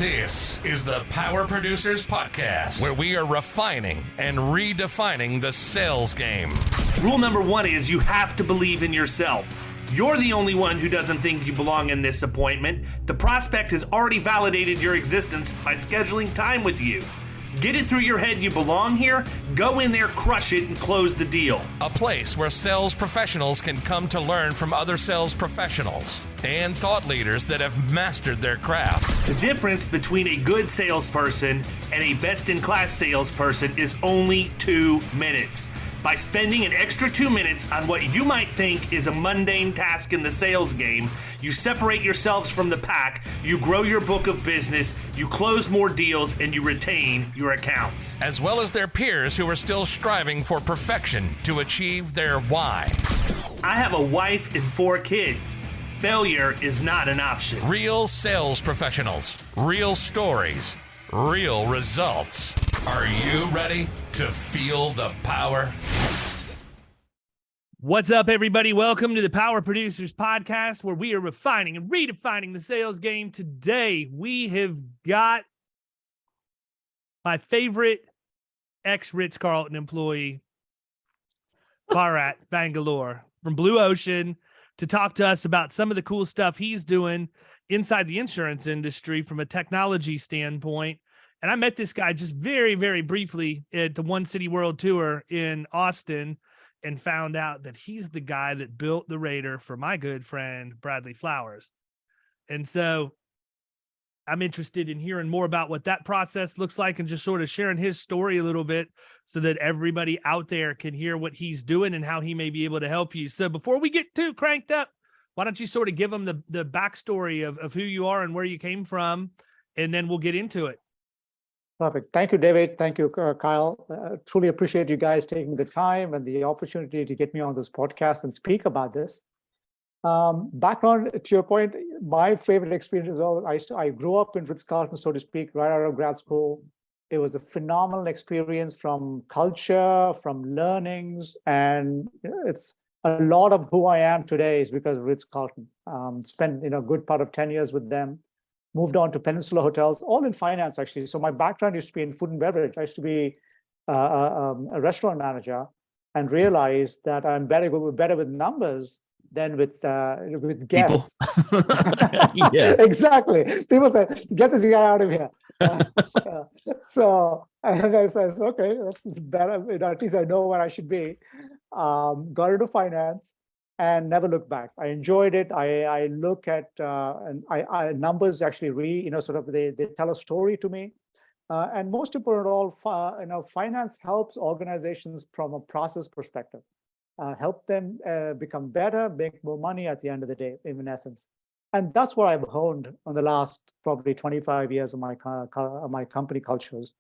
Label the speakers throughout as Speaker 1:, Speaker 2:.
Speaker 1: This is the Power Producers Podcast, where we are refining and redefining the sales game.
Speaker 2: Rule number one is you have to believe in yourself. You're the only one who doesn't think you belong in this appointment. The prospect has already validated your existence by scheduling time with you. Get it through your head you belong here, go in there, crush it, and close the deal.
Speaker 1: A place where sales professionals can come to learn from other sales professionals and thought leaders that have mastered their craft.
Speaker 2: The difference between a good salesperson and a best-in-class salesperson is only 2 minutes. By spending an extra 2 minutes on what you might think is a mundane task in the sales game, you separate yourselves from the pack, you grow your book of business, you close more deals, and you retain your accounts.
Speaker 1: As well as their peers who are still striving for perfection to achieve their why.
Speaker 2: I have a wife and 4 kids. Failure is not an option.
Speaker 1: Real sales professionals, real stories, real results. Are you ready to feel the power?
Speaker 3: What's up, everybody? Welcome to the Power Producers Podcast, where we are refining and redefining the sales game. Today, we have got my favorite ex-Ritz-Carlton employee, Bharath Bangalore from Blue Ocean, to talk to us about some of the cool stuff he's doing inside the insurance industry from a technology standpoint. And I met this guy just very, very briefly at the One City World Tour in Austin and found out that he's the guy that built the Raider for my good friend, Bradley Flowers. And so I'm interested in hearing more about what that process looks like and just sort of sharing his story a little bit so that everybody out there can hear what he's doing and how he may be able to help you. So before we get too cranked up, why don't you sort of give them the backstory of who you are and where you came from, and then we'll get into it.
Speaker 4: Perfect. Thank you, David. Thank you, Kyle. Truly appreciate you guys taking the time and the opportunity to get me on this podcast and speak about this. Background, to your point, my favorite experience is I grew up in Ritz-Carlton, so to speak, right out of grad school. It was a phenomenal experience from culture, from learnings, and it's a lot of who I am today is because of Ritz-Carlton. Spent a good part of 10 years with them. Moved on to Peninsula hotels, all in finance, actually. So my background used to be in food and beverage. I used to be a restaurant manager and realized that I'm better with numbers than with guests.
Speaker 5: Yeah,
Speaker 4: exactly. People say, get this guy out of here. So and I said, okay, that's better. At least I know where I should be. Got into finance. And never looked back. I enjoyed it. I look at and numbers actually they tell a story to me. And most important of all, finance helps organizations from a process perspective, help them become better, make more money at the end of the day, in essence. And that's what I've honed on the last probably 25 years of my company cultures.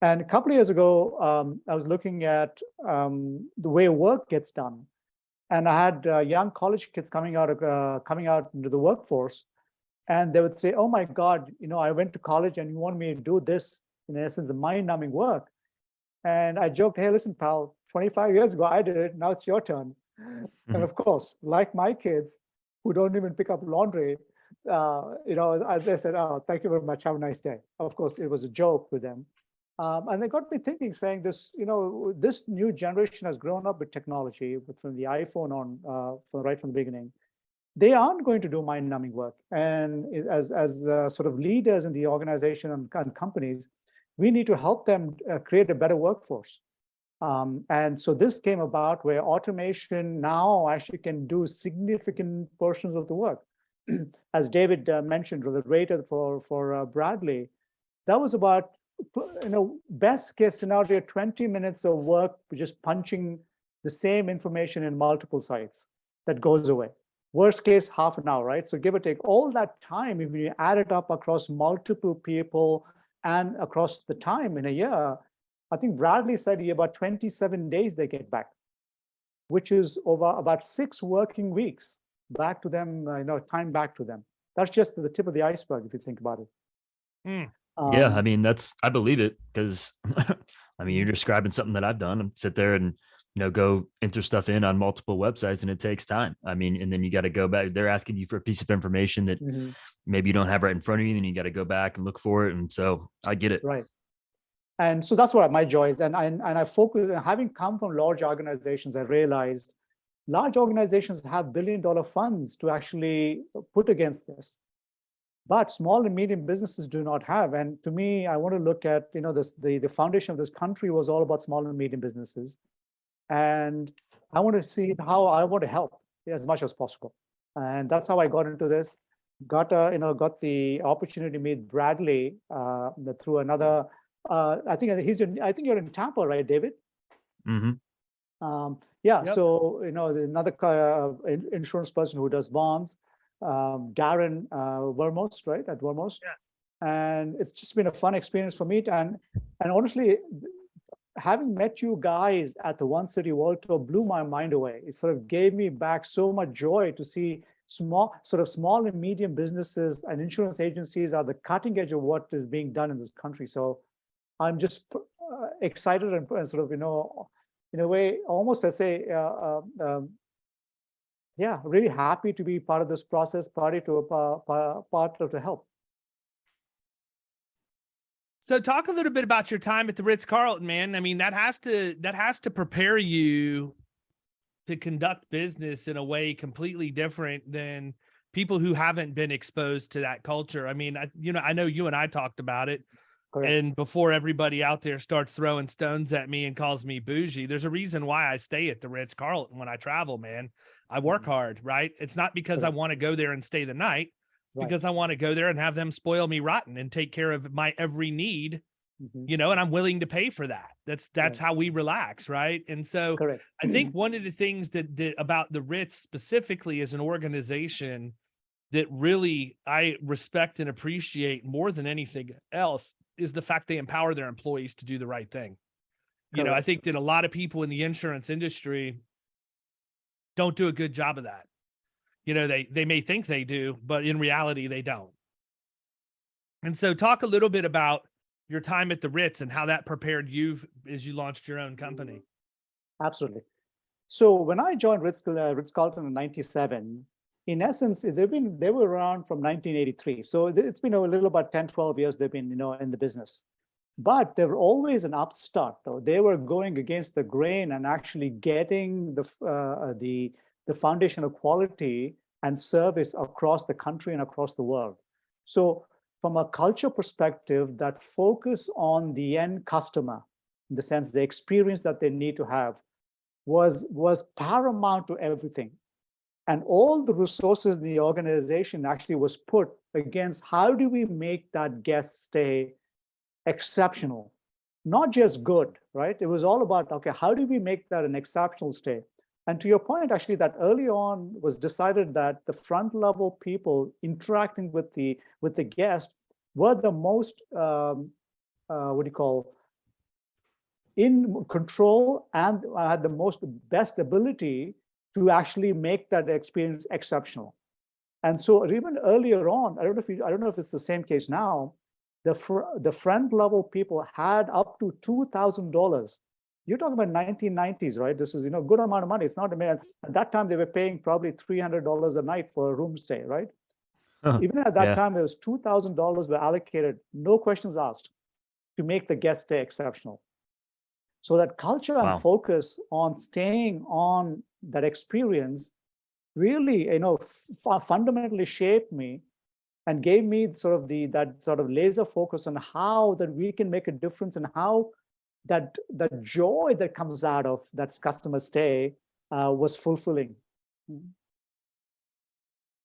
Speaker 4: And a couple of years ago, I was looking at the way work gets done. And I had young college kids coming out into the workforce, and they would say, "Oh my God, I went to college, and you want me to do this, in essence, the mind-numbing work." And I joked, "Hey, listen, pal, 25 years ago I did it. Now it's your turn." Mm-hmm. And of course, like my kids, who don't even pick up laundry, they said, "Oh, thank you very much. Have a nice day." Of course, it was a joke with them. And they got me thinking, saying this, this new generation has grown up with technology, from the iPhone on, right from the beginning. They aren't going to do mind-numbing work. And as sort of leaders in the organization and companies, we need to help them create a better workforce. And so this came about where automation now actually can do significant portions of the work. As David mentioned, the rate for Bradley, that was about, best case scenario, 20 minutes of work, just punching the same information in multiple sites that goes away. Worst case, half an hour, right? So give or take all that time, if you add it up across multiple people and across the time in a year, I think Bradley said about 27 days they get back, which is over about 6 working weeks back to them, time back to them. That's just the tip of the iceberg, if you think about it.
Speaker 3: Mm.
Speaker 5: Yeah, I mean, I believe it, because I mean, you're describing something that I've done. I sit there and go enter stuff in on multiple websites, and it takes time. I mean, and then you got to go back. They're asking you for a piece of information that maybe you don't have right in front of you, and you got to go back and look for it. And so I get it.
Speaker 4: Right. And so that's what my joy is. And I focus, having come from large organizations, I realized large organizations have billion-dollar funds to actually put against this. But small and medium businesses do not have. And to me, I want to look at, the foundation of this country was all about small and medium businesses. And I want to see how I want to help as much as possible. And that's how I got into this. Got the opportunity to meet Bradley through another. I think you're in Tampa, right, David?
Speaker 5: Mm-hmm.
Speaker 4: Yeah.
Speaker 3: Yep.
Speaker 4: So another insurance person who does bonds, Darren Vermos, right, at Vermos.
Speaker 3: Yeah.
Speaker 4: And it's just been a fun experience for me. And honestly, having met you guys at the One City World Tour blew my mind away. It sort of gave me back so much joy to see small and medium businesses and insurance agencies are the cutting edge of what is being done in this country. So I'm just excited and sort of, in a way, almost I say, really happy to be part of this process, part of the help.
Speaker 3: So talk a little bit about your time at the Ritz-Carlton, man. I mean, that has to prepare you to conduct business in a way completely different than people who haven't been exposed to that culture. I mean, I know you and I talked about it.
Speaker 4: Correct.
Speaker 3: And before everybody out there starts throwing stones at me and calls me bougie, there's a reason why I stay at the Ritz-Carlton when I travel, man. I work hard, right? It's not because I want to go there and stay the night. It's because I want to go there and have them spoil me rotten and take care of my every need, and I'm willing to pay for that. That's how we relax, right? And so I think one of the things that about the Ritz specifically as an organization that really I respect and appreciate more than anything else is the fact they empower their employees to do the right thing. I think that a lot of people in the insurance industry don't do a good job of that. They may think they do, but in reality, they don't. And so talk a little bit about your time at the Ritz and how that prepared you as you launched your own company.
Speaker 4: Absolutely. So when I joined Ritz-Carlton in 97, in essence, they were around from 1983. So it's been a little about 10, 12 years they've been, in the business. But they were always an upstart, though. They were going against the grain and actually getting the foundation of quality and service across the country and across the world. So from a culture perspective, that focus on the end customer, in the sense the experience that they need to have, was paramount to everything. And all the resources in the organization actually was put against how do we make that guest stay exceptional, not just good, right? It was all about, okay, how do we make that an exceptional stay? And to your point, actually, that early on was decided that the front level people interacting with the guest were the most, in control and had the best ability to actually make that experience exceptional. And so even earlier on, I don't know if it's the same case now, the front level people had up to $2,000. You're talking about 1990s, right? This is a good amount of money. It's not at that time they were paying probably $300 a night for a room stay, right? Even at that time, there was $2,000 were allocated, no questions asked, to make the guest stay exceptional. So that culture and focus on staying on that experience really, fundamentally shaped me and gave me that sort of laser focus on how that we can make a difference and how that joy that comes out of that customer stay was fulfilling.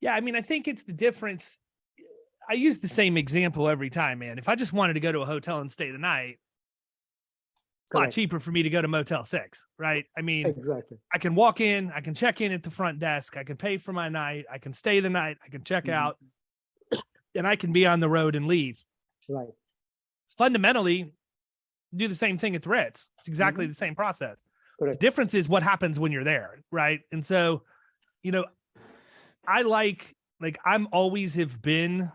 Speaker 3: Yeah, I mean, I think it's the difference. I use the same example every time, man. If I just wanted to go to a hotel and stay the night, it's a lot cheaper for me to go to Motel 6, right? I mean,
Speaker 4: exactly.
Speaker 3: I can walk in, I can check in at the front desk, I can pay for my night, I can stay the night, I can check out, and I can be on the road and leave.
Speaker 4: Right.
Speaker 3: Fundamentally, do the same thing at the Ritz. It's exactly the same process.
Speaker 4: Correct.
Speaker 3: The difference is what happens when you're there, right? And so, I I'm always have been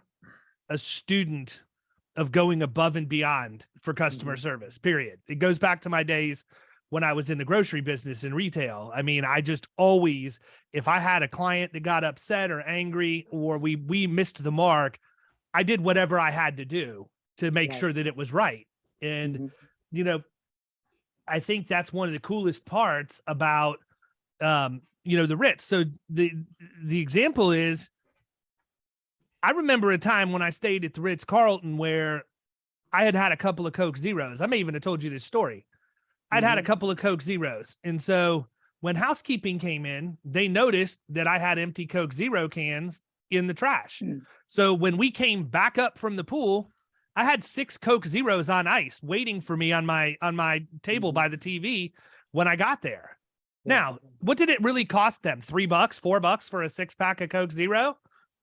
Speaker 3: a student of going above and beyond for customer service, period. It goes back to my days when I was in the grocery business in retail. I mean, I just always, if I had a client that got upset or angry or we missed the mark, I did whatever I had to do to make sure that it was right. And, you know, I think that's one of the coolest parts about, you know, the Ritz. So the example is, I remember a time when I stayed at the Ritz-Carlton where I had a couple of Coke Zeros. I may even have told you this story. I'd had a couple of Coke Zeros. And so when housekeeping came in, they noticed that I had empty Coke Zero cans in the trash. So when we came back up from the pool, I had 6 Coke Zeros on ice waiting for me on my table by the TV when I got there. Now, what did it really cost them? $3, $4 for a 6-pack of Coke Zero?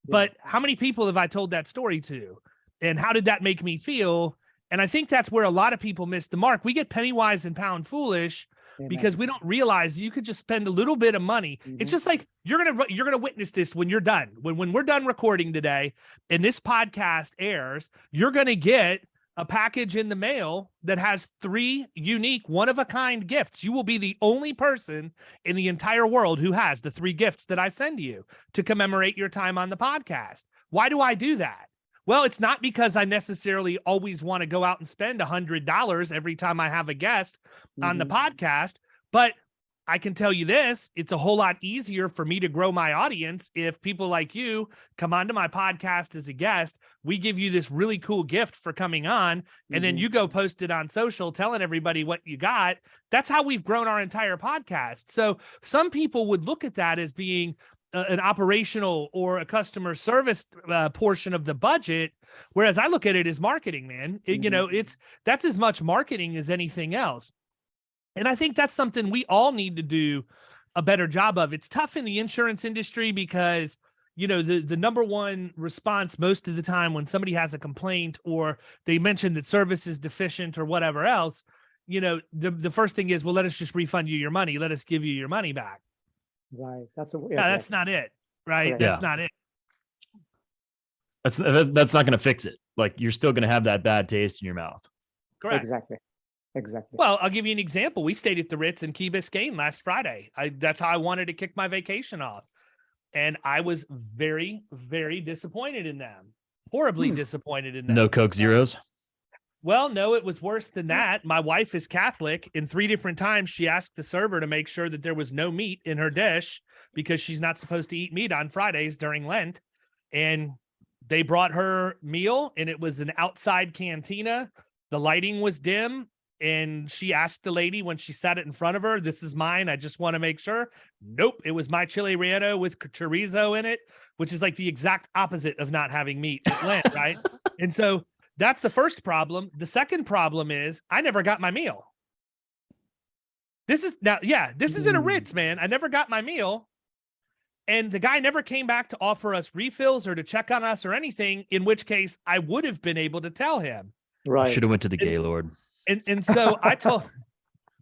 Speaker 3: But how many people have I told that story to? And how did that make me feel? And I think that's where a lot of people miss the mark. We get penny wise and pound foolish because we don't realize you could just spend a little bit of money. It's just like you're gonna witness this when you're done. When we're done recording today and this podcast airs, you're gonna get a package in the mail that has 3 unique one-of-a-kind gifts. You will be the only person in the entire world who has the 3 gifts that I send you to commemorate your time on the podcast. Why do I do that? Well, it's not because I necessarily always want to go out and spend $100 every time I have a guest on the podcast, but I can tell you this, it's a whole lot easier for me to grow my audience if people like you come onto my podcast as a guest. We give you this really cool gift for coming on, and then you go post it on social telling everybody what you got. That's how we've grown our entire podcast. So some people would look at that as being an operational or a customer service portion of the budget, whereas I look at it as marketing, man. You know, that's as much marketing as anything else. And I think that's something we all need to do a better job of. It's tough in the insurance industry because, you know, the number one response most of the time when somebody has a complaint or they mention that service is deficient or whatever else, you know, the first thing is, well, let us just refund you your money. Let us give you your money back.
Speaker 4: Right.
Speaker 3: That's not it. Right.
Speaker 4: Correct.
Speaker 3: That's not it.
Speaker 5: That's not going to fix it. Like, you're still going to have that bad taste in your mouth.
Speaker 3: Correct.
Speaker 4: Exactly.
Speaker 3: Well, I'll give you an example. We stayed at the Ritz in Key Biscayne last Friday. That's how I wanted to kick my vacation off. And I was very, very disappointed in them. Horribly disappointed in them.
Speaker 5: No Coke Zeros?
Speaker 3: Well, no, it was worse than that. My wife is Catholic, and 3 different times she asked the server to make sure that there was no meat in her dish because she's not supposed to eat meat on Fridays during Lent. And they brought her meal, and it was an outside cantina. The lighting was dim, and she asked the lady when she sat it in front of her, "This is mine. I just want to make sure." Nope, it was my chili relleno with chorizo in it, which is like the exact opposite of not having meat at Lent, right? And so that's the first problem. The second problem is I never got my meal. This is in a Ritz, man. I never got my meal. And the guy never came back to offer us refills or to check on us or anything, in which case I would have been able to tell him.
Speaker 5: Right. Should have went to the Gaylord.
Speaker 3: And so I told,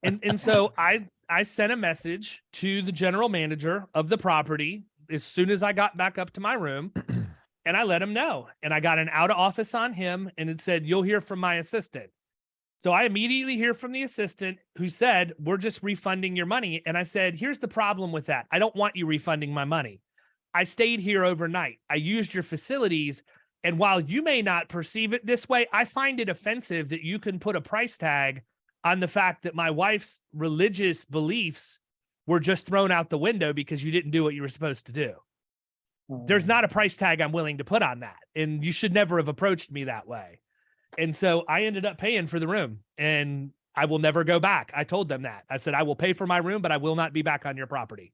Speaker 3: and so I sent a message to the general manager of the property as soon as I got back up to my room. And I let him know, and I got an out of office on him, and it said, "You'll hear from my assistant." So I immediately hear from the assistant, who said, "We're just refunding your money." And I said, "Here's the problem with that. I don't want you refunding my money. I stayed here overnight. I used your facilities. And while you may not perceive it this way, I find it offensive that you can put a price tag on the fact that my wife's religious beliefs were just thrown out the window because you didn't do what you were supposed to do. There's not a price tag I'm willing to put on that. And you should never have approached me that way." And so I ended up paying for the room, and I will never go back. I told them that. I said, "I will pay for my room, but I will not be back on your property."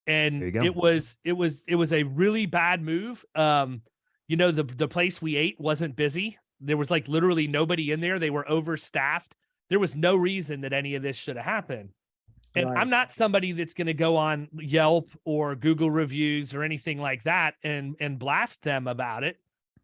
Speaker 3: And it was a really bad move. You know, the place we ate wasn't busy. There was like literally nobody in there. They were overstaffed. There was no reason that any of this should have happened. And I'm not somebody that's going to go on Yelp or Google reviews or anything like that and blast them about it.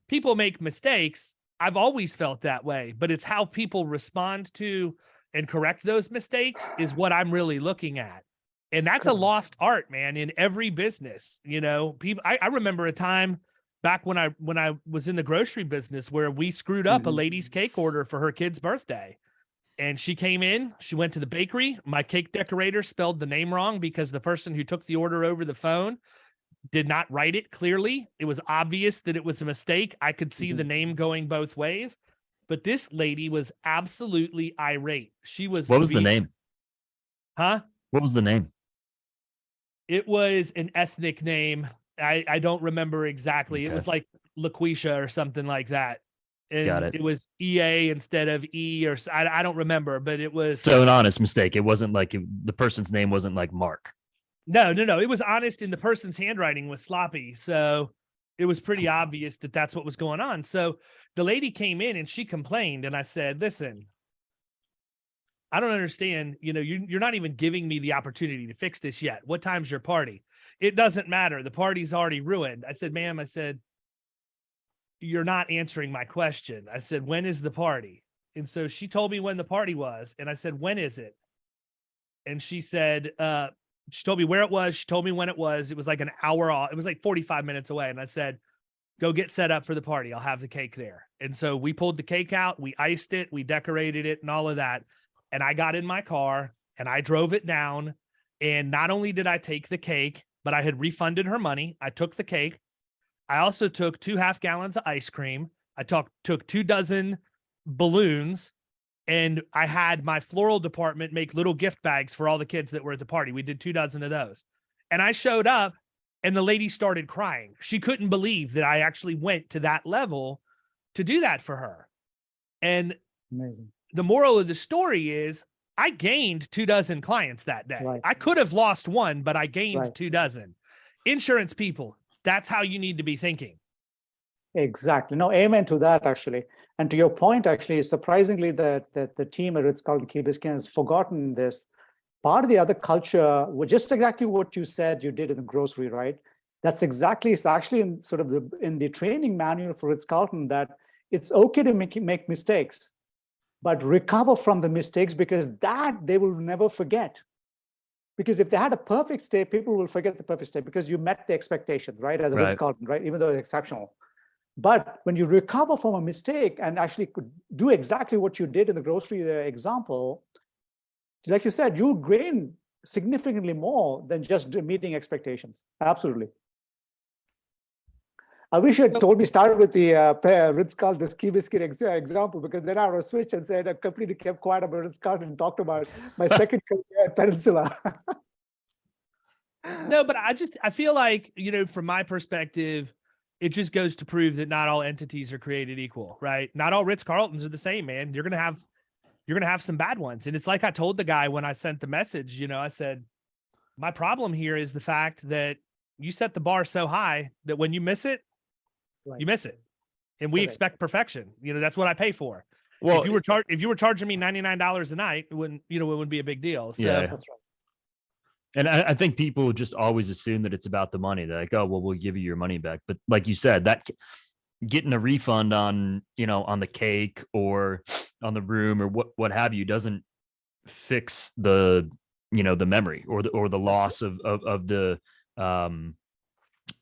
Speaker 3: People make mistakes. I've always felt that way, but it's how people respond to and correct those mistakes is what I'm really looking at. And that's a lost art, man, in every business. You know, people, I remember a time back when I was in the grocery business where we screwed up a lady's cake order for her kid's birthday. And she came in, she went to the bakery. My cake decorator spelled the name wrong because the person who took the order over the phone did not write it clearly. It was obvious that it was a mistake. I could see the name going both ways, but this lady was absolutely irate. She was.
Speaker 5: What was the name?
Speaker 3: Huh?
Speaker 5: What was the name?
Speaker 3: It was an ethnic name. I don't remember exactly.
Speaker 5: Okay.
Speaker 3: It was like LaQuisha or something like that. And
Speaker 5: Got it.
Speaker 3: It was EA instead of E, or I don't remember, but it was.
Speaker 5: So an honest mistake. It wasn't like the person's name wasn't like Mark.
Speaker 3: No. It was honest, and the person's handwriting was sloppy. So it was pretty obvious that that's what was going on. So the lady came in and she complained, and I said, listen, I don't understand. You're not even giving me the opportunity to fix this yet. What time's your party? It doesn't matter. The party's already ruined. I said, ma'am, you're not answering my question. I said, when is the party? And so she told me when the party was. And I said, when is it? And she said, she told me where it was. She told me when it was. It was like an hour off. It was like 45 minutes away. And I said, go get set up for the party. I'll have the cake there. And so we pulled the cake out. We iced it. We decorated it and all of that. And I got in my car and I drove it down. And not only did I take the cake, but I had refunded her money. I took the cake. I also took 2 half gallons of ice cream. I took 2 dozen balloons, and I had my floral department make little gift bags for all the kids that were at the party. We did 2 dozen of those. And I showed up and the lady started crying. She couldn't believe that I actually went to that level to do that for her. And
Speaker 4: Amazing.
Speaker 3: The moral of the story is I gained 2 dozen clients that day.
Speaker 4: Right.
Speaker 3: I could have lost 1, but I gained
Speaker 4: Right.
Speaker 3: 2 dozen. Insurance people, that's how you need to be thinking.
Speaker 4: Exactly. No, amen to that, actually. And to your point, actually, surprisingly, that the team at Ritz-Carlton Key Biscayne has forgotten this. Part of the other culture was just exactly what you said you did in the grocery, right? That's exactly, it's actually in sort of in the training manual for Ritz-Carlton that it's okay to make mistakes, but recover from the mistakes, because that they will never forget. Because if they had a perfect stay, people will forget the perfect stay because you met the expectations, right? As a Ritz-Carlton, right? Even though it's exceptional. But when you recover from a mistake and actually could do exactly what you did in the grocery example, like you said, you gain significantly more than just meeting expectations. Absolutely. I wish you had told me started with the Ritz-Carlton, this Key Biscayne example, because then I would have switched and said I completely kept quiet about Ritz-Carlton and talked about my second career at Peninsula.
Speaker 3: No, but I feel like, from my perspective, it just goes to prove that not all entities are created equal, right? Not all Ritz-Carltons are the same, man. You're going to have some bad ones. And it's like I told the guy when I sent the message, I said, my problem here is the fact that you set the bar so high that when you miss it,
Speaker 4: Right.
Speaker 3: you miss it. And we
Speaker 4: Correct.
Speaker 3: expect perfection. That's what I pay for.
Speaker 5: Well,
Speaker 3: if you were charging me $99 a night, it wouldn't be a big deal. So
Speaker 5: Yeah.
Speaker 4: That's right.
Speaker 5: And I think people just always assume that it's about the money. They're like, oh, well, we'll give you your money back. But like you said, that getting a refund on, on the cake or on the room or what have you doesn't fix the memory or the loss of the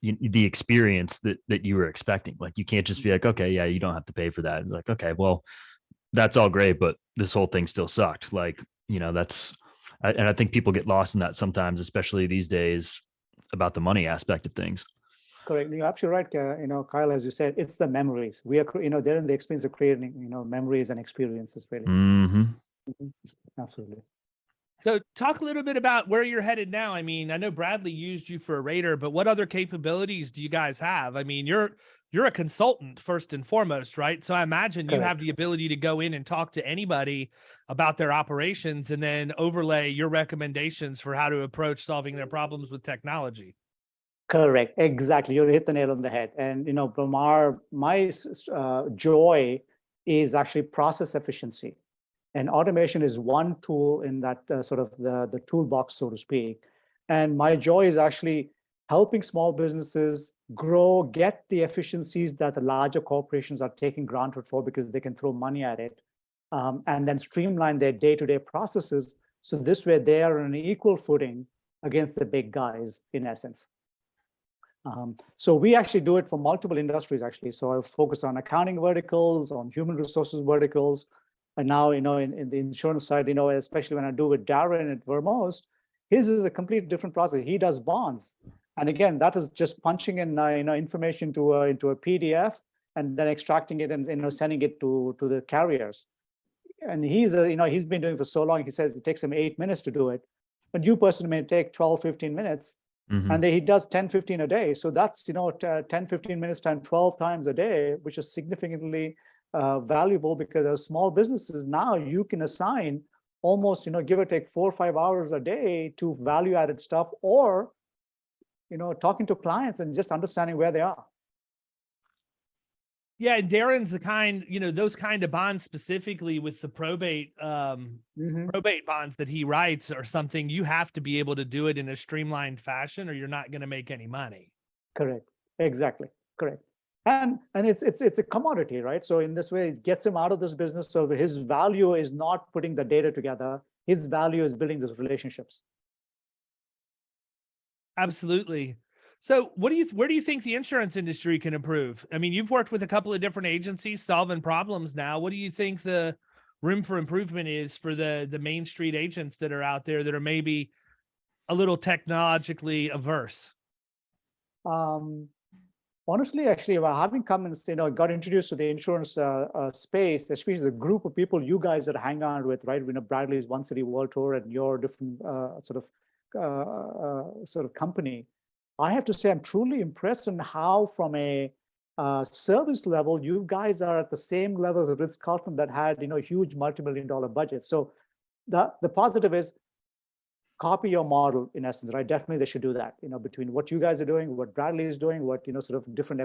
Speaker 5: the experience that you were expecting. Like, you can't just be like, okay, yeah, you don't have to pay for that. It's like, okay, well, that's all great, but this whole thing still sucked. Like, and I think people get lost in that sometimes, especially these days, about the money aspect of things.
Speaker 4: Correct. You're absolutely right. Kyle, as you said, it's the memories. We are, they're in the experience of creating, memories and experiences, really.
Speaker 5: Mm-hmm.
Speaker 4: Mhm. Absolutely.
Speaker 3: So talk a little bit about where you're headed now. I mean, I know Bradley used you for a rater, but what other capabilities do you guys have? I mean, you're a consultant first and foremost, right? So I imagine you have the ability to go in and talk to anybody about their operations and then overlay your recommendations for how to approach solving their problems with technology.
Speaker 4: Correct. Exactly. You hit the nail on the head. And, from my joy is actually process efficiency. And automation is one tool in that sort of the toolbox, so to speak. And my joy is actually helping small businesses grow, get the efficiencies that the larger corporations are taking granted for because they can throw money at it, and then streamline their day-to-day processes. So this way they are on an equal footing against the big guys, in essence. So we actually do it for multiple industries, actually. So I focus on accounting verticals, on human resources verticals, And now, in the insurance side, especially when I do with Darren at Vermos, his is a completely different process. He does bonds. And again, that is just punching in, information into a PDF and then extracting it and, sending it to the carriers. And he's been doing it for so long. He says it takes him 8 minutes to do it. A new person may take 12, 15 minutes. And he does 10, 15 a day. So that's, 10, 15 minutes times 12 times a day, which is significantly valuable, because as small businesses now you can assign almost, give or take 4 or 5 hours a day to value added stuff, or, talking to clients and just understanding where they are.
Speaker 3: Yeah, and Darren's the kind, those kind of bonds specifically with the probate bonds that he writes or something, you have to be able to do it in a streamlined fashion or you're not going to make any money.
Speaker 4: Correct. Exactly. Correct. And it's a commodity, right? So in this way, it gets him out of this business. So his value is not putting the data together. His value is building those relationships.
Speaker 3: Absolutely. So where do you think the insurance industry can improve? I mean, you've worked with a couple of different agencies solving problems now. What do you think the room for improvement is for the Main Street agents that are out there that are maybe a little technologically averse?
Speaker 4: Honestly, actually, having come and got introduced to the insurance space, especially the group of people you guys that hang out with, right? Bradley's One City World Tour and your different sort of company. I have to say, I'm truly impressed in how, from a service level, you guys are at the same level as Ritz-Carlton that had, huge multi-million-dollar budgets. So the positive is copy your model, in essence, right? Definitely they should do that, between what you guys are doing, what Bradley is doing, what, sort of different,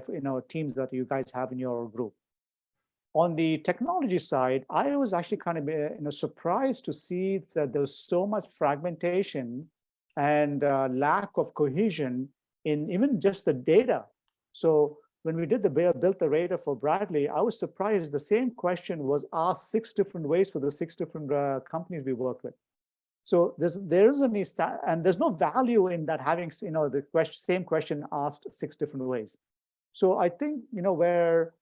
Speaker 4: teams that you guys have in your group. On the technology side, I was actually kind of, surprised to see that there's so much fragmentation and lack of cohesion in even just the data. So when we did built the radar for Bradley, I was surprised the same question was asked 6 different ways for the 6 different companies we work with. So there's no value in that having, the same question asked 6 different ways. So I think, where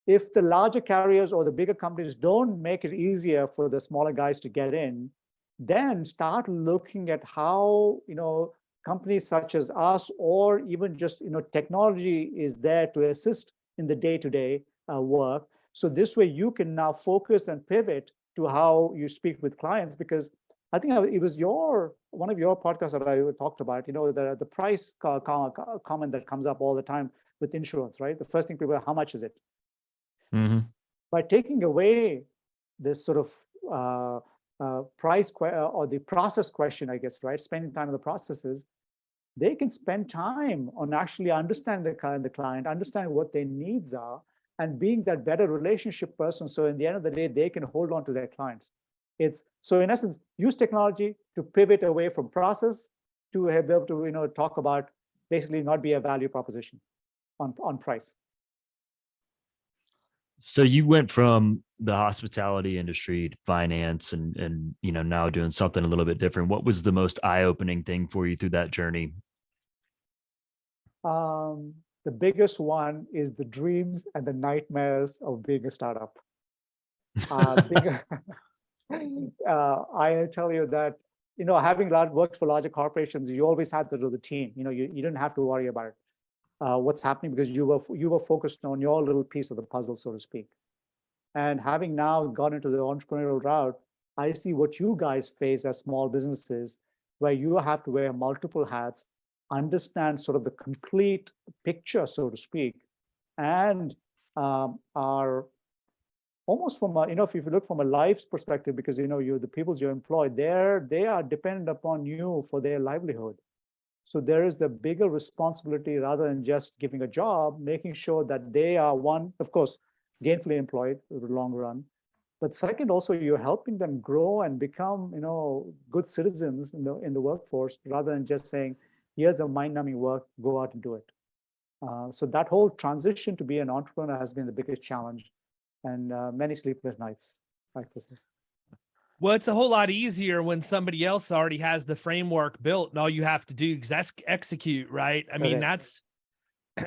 Speaker 4: if the larger carriers or the bigger companies don't make it easier for the smaller guys to get in, then start looking at how, companies such as us, or even just, technology is there to assist in the day-to-day work. So this way you can now focus and pivot to how you speak with clients, because I think it was one of your podcasts that I talked about, the price comment that comes up all the time with insurance, right? The first thing people are, how much is it? By taking away this sort of price or the process question, I guess, right? Spending time on the processes, they can spend time on actually understanding the client, understanding what their needs are, and being that better relationship person. So in the end of the day, they can hold on to their clients. So in essence, use technology to pivot away from process to be able to, talk about basically not be a value proposition on price.
Speaker 5: So you went from the hospitality industry to finance and now doing something a little bit different. What was the most eye-opening thing for you through that journey?
Speaker 4: The biggest one is the dreams and the nightmares of being a startup. I tell you that, having worked for larger corporations, you always had the team. You didn't have to worry about what's happening because you were focused on your little piece of the puzzle, so to speak. And having now gone into the entrepreneurial route, I see what you guys face as small businesses, where you have to wear multiple hats, understand sort of the complete picture, so to speak, and are almost from if you look from a life's perspective, because the people you employ, they are dependent upon you for their livelihood. So there is the bigger responsibility rather than just giving a job, making sure that they are, one, of course, gainfully employed in the long run, but second, also you're helping them grow and become, good citizens in the workforce, rather than just saying, here's a mind-numbing work, go out and do it. So that whole transition to be an entrepreneur has been the biggest challenge, and many sleepless nights, like to say.
Speaker 3: Well, it's a whole lot easier when somebody else already has the framework built and all you have to do is execute, right? I mean,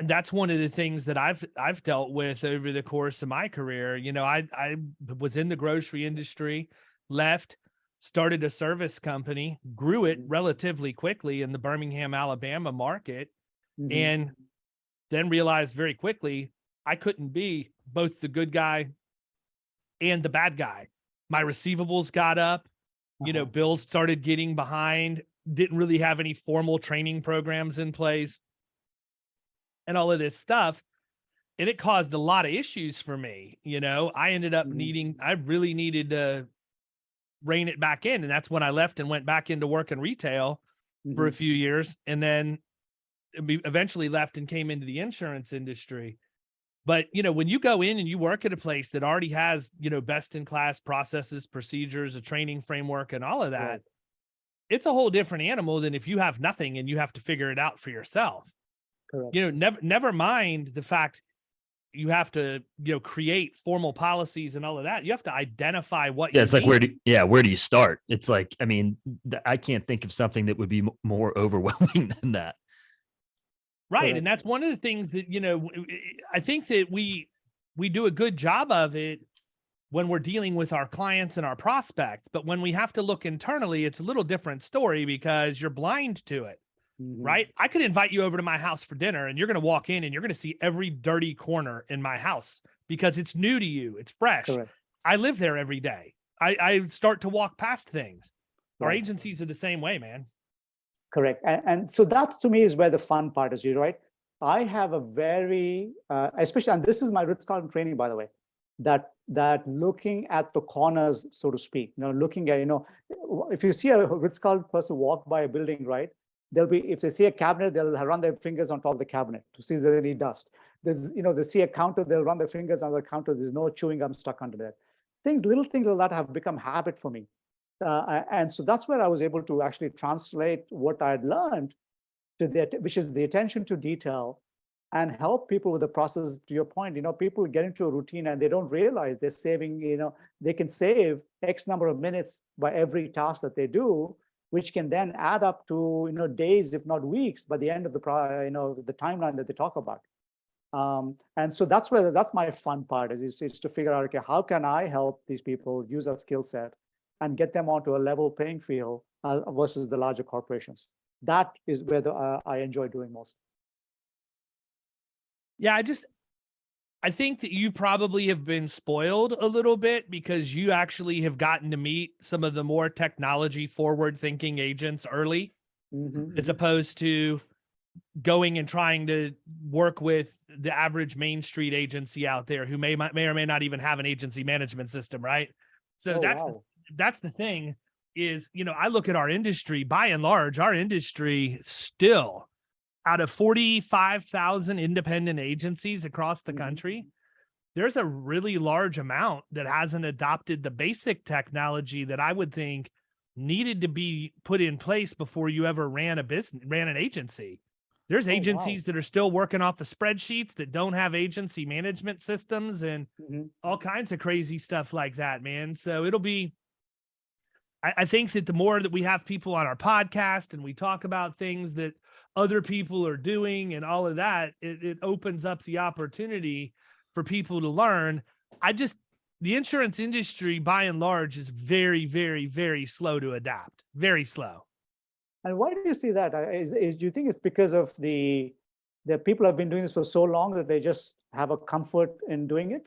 Speaker 3: that's one of the things that I've dealt with over the course of my career. You know, I was in the grocery industry, left, started a service company, grew it relatively quickly in the Birmingham, Alabama market, and then realized very quickly I couldn't be both the good guy and the bad guy. My receivables got up, you know, bills started getting behind, didn't really have any formal training programs in place, and all of this stuff. And it caused a lot of issues for me. You know, I ended up I really needed to rein it back in. And that's when I left and went back into work in retail for a few years. And then eventually left and came into the insurance industry. But, you know, when you go in and you work at a place that already has, you know, best in class processes, procedures, a training framework, and all of that, it's a whole different animal than if you have nothing and you have to figure it out for yourself.
Speaker 4: Correct.
Speaker 3: You know, never mind the fact you have to, you know, create formal policies and all of that. You have to identify what you
Speaker 5: it's like,
Speaker 3: need.
Speaker 5: where do you start? It's like, I mean, I can't think of something that would be more overwhelming than that.
Speaker 3: Right.
Speaker 4: Correct.
Speaker 3: And that's one of the things that, you know, I think that we do a good job of it when we're dealing with our clients and our prospects. But when we have to look internally, it's a little different story because you're blind to it. Right. I could invite you over to my house for dinner and you're going to walk in and you're going to see every dirty corner in my house because it's new to you. It's fresh.
Speaker 4: Correct.
Speaker 3: I live there every day. I start to walk past things. Our
Speaker 4: Right.
Speaker 3: agencies are the same way, man.
Speaker 4: Correct. And so that to me is where the fun part is, right? I have a very, especially, and this is my Ritz-Carlton training, by the way, that looking at the corners, so to speak, you know, looking at, you know, if you see a Ritz-Carlton person walk by a building, right? They'll be, if they see a cabinet, they'll run their fingers on top of the cabinet to see if there's any dust. You know, they see a counter, they'll run their fingers on the counter. There's no chewing gum stuck under there. Little things like that have become habit for me. And so that's where I was able to actually translate what I had learned to which is the attention to detail and help people with the process. To your point, you know, people get into a routine and they don't realize they're saving, you know, they can save X number of minutes by every task that they do, which can then add up to, you know, days, if not weeks, by the end of the timeline that they talk about. And so that's my fun part is to figure out, okay, how can I help these people use that skill set and get them onto a level playing field versus the larger corporations. That is where I enjoy doing most.
Speaker 3: Yeah, I think that you probably have been spoiled a little bit because you actually have gotten to meet some of the more technology forward thinking agents early, as opposed to going and trying to work with the average Main Street agency out there who may or may not even have an agency management system. Right. So that's the thing is, you know, I look at our industry, by and large, our industry still, out of 45,000 independent agencies across the country, there's a really large amount that hasn't adopted the basic technology that I would think needed to be put in place before you ever ran an agency. There's agencies that are still working off the spreadsheets that don't have agency management systems and all kinds of crazy stuff like that, man. So I think that the more that we have people on our podcast and we talk about things that other people are doing and all of that, it opens up the opportunity for people to learn. The insurance industry by and large is very, very, very slow to adapt, very slow.
Speaker 4: And why do you see that? Do you think it's because of the people have been doing this for so long that they just have a comfort in doing it?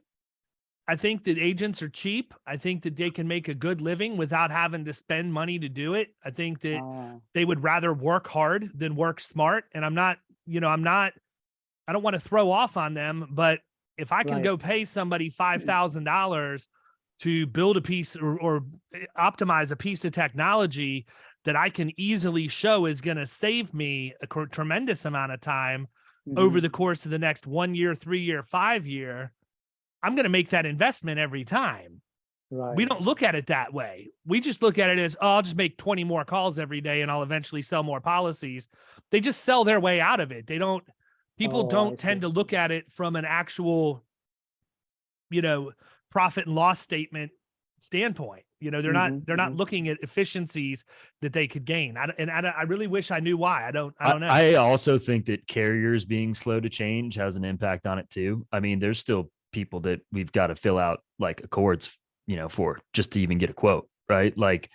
Speaker 3: I think that agents are cheap. I think that they can make a good living without having to spend money to do it. I think that they would rather work hard than work smart. And I don't want to throw off on them, but if I can go pay somebody $5,000 to build a piece or optimize a piece of technology that I can easily show is going to save me a tremendous amount of time over the course of the next 1 year, 3 year, 5 year, I'm going to make that investment every time.
Speaker 4: Right.
Speaker 3: We don't look at it that way. We just look at it as, I'll just make 20 more calls every day and I'll eventually sell more policies. They just sell their way out of it. People don't tend to look at it from an actual, profit and loss statement standpoint. They're not looking at efficiencies that they could gain. I really wish I knew why. I don't know.
Speaker 5: I also think that carriers being slow to change has an impact on it too. I mean, there's still people that we've got to fill out like accords, for just to even get a quote, right? Like,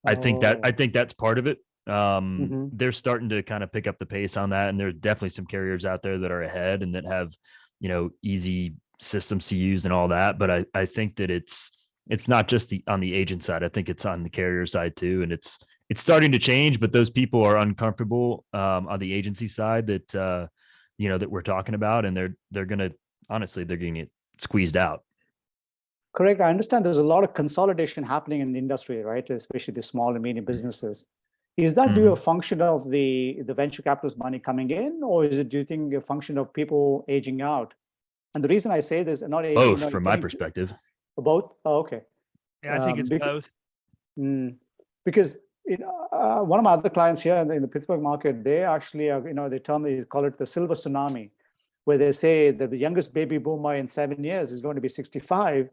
Speaker 5: I think that's part of it. They're starting to kind of pick up the pace on that, and there's definitely some carriers out there that are ahead and that have, easy systems to use and all that. But I think that it's not just on the agent side. I think it's on the carrier side too, and it's starting to change. But those people are uncomfortable on the agency side that that we're talking about, and they're gonna get squeezed out.
Speaker 4: Correct. I understand there's a lot of consolidation happening in the industry, right? Especially the small and medium businesses. Is that due a function of the venture capitalist money coming in, or do you think a function of people aging out? And the reason I say this, not aging,
Speaker 5: both, from my perspective.
Speaker 4: Both? Oh, okay.
Speaker 3: Yeah, I think it's both.
Speaker 4: Because one of my other clients here in the Pittsburgh market, they actually are, they call it the silver tsunami, where they say that the youngest baby boomer in 7 years is going to be 65,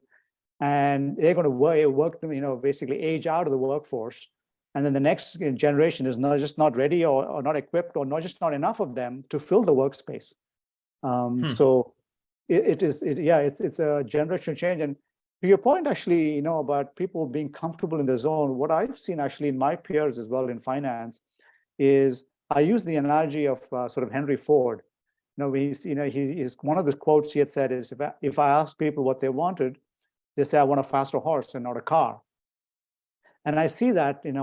Speaker 4: and they're going to work them, basically age out of the workforce. And then the next generation is not ready or not equipped, or not enough of them to fill the workspace. So it's a generational change. And to your point, actually, about people being comfortable in the zone, what I've seen actually in my peers as well in finance is, I use the analogy of sort of Henry Ford. He's one of the quotes he had said is, if I ask people what they wanted, they say, I want a faster horse and not a car. And I see that, in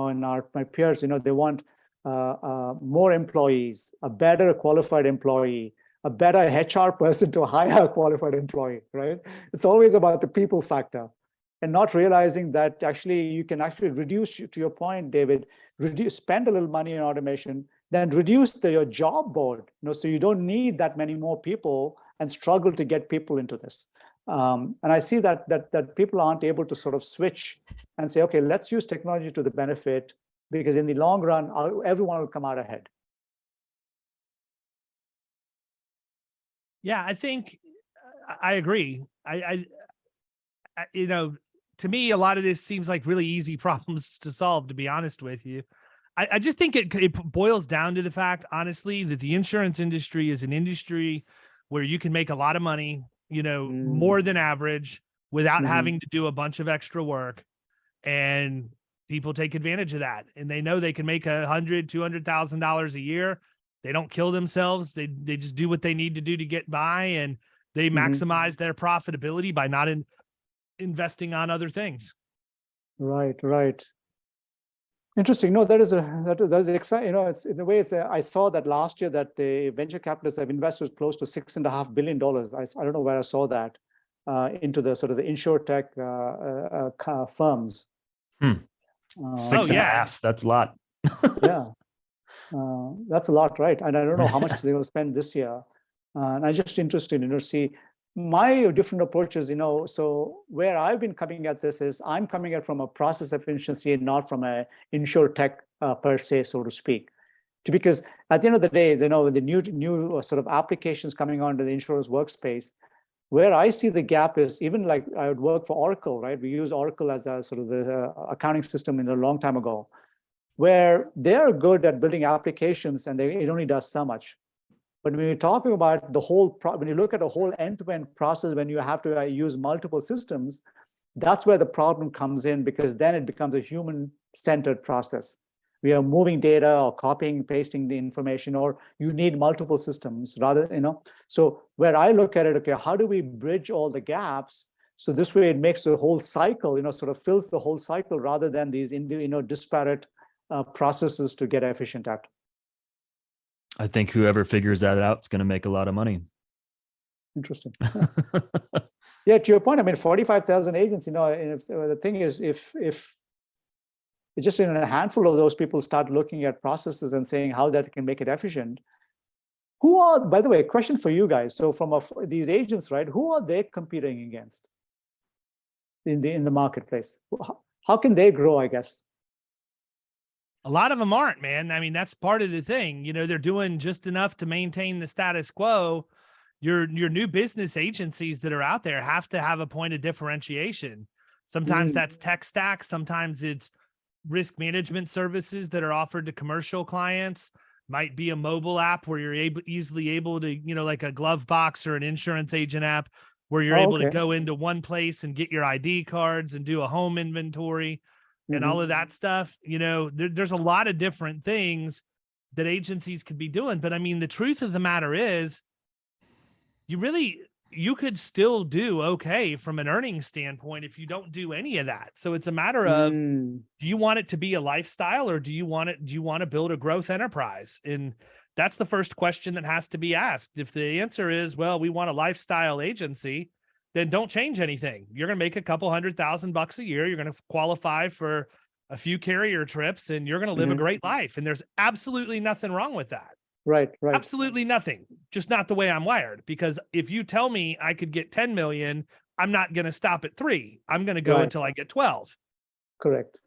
Speaker 4: my peers, they want more employees, a better qualified employee, a better HR person to hire a qualified employee, right? It's always about the people factor, and not realizing that actually you can actually reduce, to your point, David, spend a little money in automation, then reduce your job board, so you don't need that many more people and struggle to get people into this. And I see that people aren't able to sort of switch and say, okay, let's use technology to the benefit, because in the long run, everyone will come out ahead.
Speaker 3: Yeah, I think I agree. I to me, a lot of this seems like really easy problems to solve, to be honest with you. I just think it boils down to the fact, honestly, that the insurance industry is an industry where you can make a lot of money, more than average, without having to do a bunch of extra work. And people take advantage of that. And they know they can make $100,000, $200,000 a year. They don't kill themselves. They just do what they need to do to get by, and they maximize their profitability by not investing on other things.
Speaker 4: Right. Interesting. No, that is exciting. It's in a way. I saw that last year that the venture capitalists have invested close to $6.5 billion. I don't know where I saw that into the sort of the InsurTech firms.
Speaker 5: 6.5. That's a lot.
Speaker 4: Yeah. That's a lot, right? And I don't know how much they will spend this year. And I'm just interested to see my different approaches, so where I've been coming at this is, I'm coming at from a process efficiency and not from a InsurTech per se, so to speak. Because at the end of the day, the new sort of applications coming onto the insurance workspace, where I see the gap is, even like I would work for Oracle, right? We use Oracle as a sort of the accounting system in a long time ago, where they're good at building applications and it only does so much. But when you're talking about when you look at the whole end-to-end process, when you have to use multiple systems, that's where the problem comes in, because then it becomes a human-centered process. We are moving data or copying, pasting the information, or you need multiple systems rather, So where I look at it, okay, how do we bridge all the gaps? So this way it makes the whole cycle, sort of fills the whole cycle, rather than these, disparate processes to get efficient at.
Speaker 5: I think whoever figures that out is going to make a lot of money.
Speaker 4: Interesting. Yeah, to your point, I mean, 45,000 agents, and if, the thing is, if just in a handful of those people start looking at processes and saying how that can make it efficient, who are, by the way, question for you guys. So from these agents, right, who are they competing against in the marketplace? How can they grow, I guess?
Speaker 3: A lot of them aren't, man. I mean, that's part of the thing. They're doing just enough to maintain the status quo. Your new business agencies that are out there have to have a point of differentiation. Sometimes that's tech stack. Sometimes it's risk management services that are offered to commercial clients. Might be a mobile app where you're easily able to, like a glove box or an insurance agent app where you're able to go into one place and get your ID cards and do a home inventory and all of that stuff. There's a lot of different things that agencies could be doing. But I mean, the truth of the matter is you could still do okay from an earnings standpoint if you don't do any of that. So it's a matter of, do you want it to be a lifestyle, or do you want to build a growth enterprise? And that's the first question that has to be asked. If the answer is, well, we want a lifestyle agency, then don't change anything. You're going to make a couple $100,000 a year. You're going to qualify for a few carrier trips, and you're going to live a great life. And there's absolutely nothing wrong with that.
Speaker 4: Right.
Speaker 3: Absolutely nothing. Just not the way I'm wired. Because if you tell me I could get 10 million, I'm not going to stop at 3. I'm going to go until I get 12. Correct.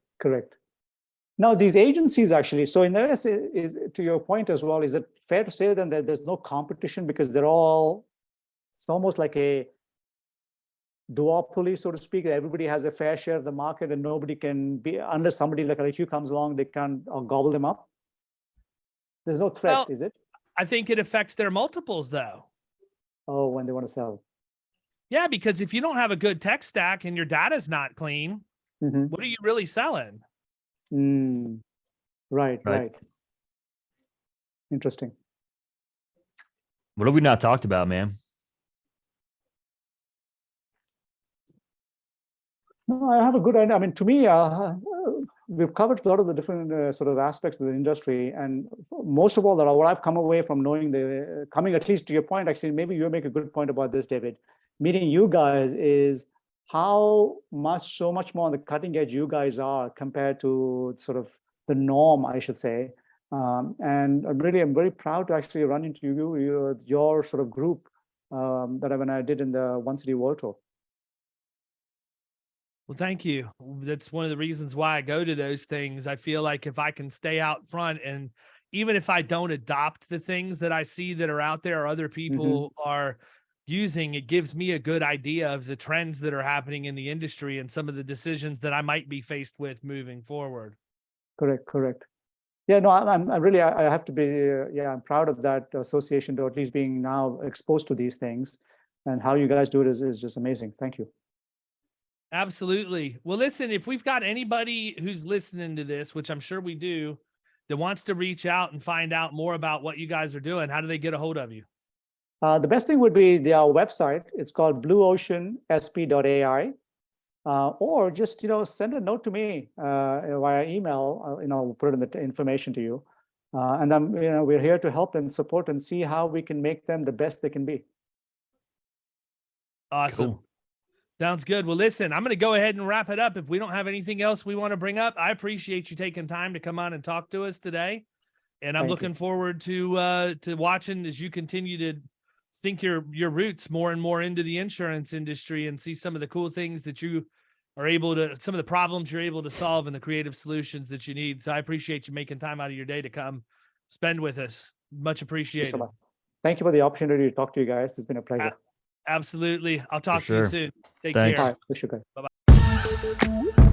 Speaker 4: Now, these agencies actually, so in this is to your point as well, is it fair to say then that there's no competition because it's almost like a duopoly, so to speak, that everybody has a fair share of the market and nobody can be, unless somebody like you comes along, they can gobble them up? There's no threat, is it?
Speaker 3: I think it affects their multiples though.
Speaker 4: Oh, when they want to sell.
Speaker 3: Yeah, because if you don't have a good tech stack and your data's not clean, what are you really selling?
Speaker 4: Right. Interesting.
Speaker 5: What have we not talked about, man?
Speaker 4: No, I have a good idea. I mean, to me, we've covered a lot of the different sort of aspects of the industry, and most of all, what I've come away from knowing coming at least to your point, actually, maybe you make a good point about this, David. Meeting you guys is so much more on the cutting edge you guys are compared to sort of the norm, I should say. And I'm very proud to actually run into your sort of group when I did in the One City World Tour.
Speaker 3: Well, thank you. That's one of the reasons why I go to those things. I feel like if I can stay out front, and even if I don't adopt the things that I see that are out there or other people are using, it gives me a good idea of the trends that are happening in the industry and some of the decisions that I might be faced with moving forward.
Speaker 4: Correct. Yeah, no, I have to be, I'm proud of that association, to at least being now exposed to these things, and how you guys do it is just amazing. Thank you.
Speaker 3: Absolutely. Well, listen, if we've got anybody who's listening to this, which I'm sure we do, that wants to reach out and find out more about what you guys are doing, how do they get a hold of you?
Speaker 4: The best thing would be our website. It's called blueoceansp.ai. Or just, send a note to me via email. We'll put it in the information to you. And then, we're here to help and support and see how we can make them the best they can be.
Speaker 3: Awesome. Cool. Sounds good. Well, listen, I'm going to go ahead and wrap it up. If we don't have anything else we want to bring up, I appreciate you taking time to come on and talk to us today. And I'm looking forward to watching as you continue to sink your roots more and more into the insurance industry and see some of the cool things that you are able to, some of the problems you're able to solve and the creative solutions that you need. So I appreciate you making time out of your day to come spend with us. Much appreciated.
Speaker 4: Thank you so much. Thank you for the opportunity to talk to you guys. It's been a pleasure.
Speaker 3: Absolutely. I'll talk to you soon. Take
Speaker 5: Thanks.
Speaker 3: care.
Speaker 4: All right. Wish you good.
Speaker 3: Bye-bye.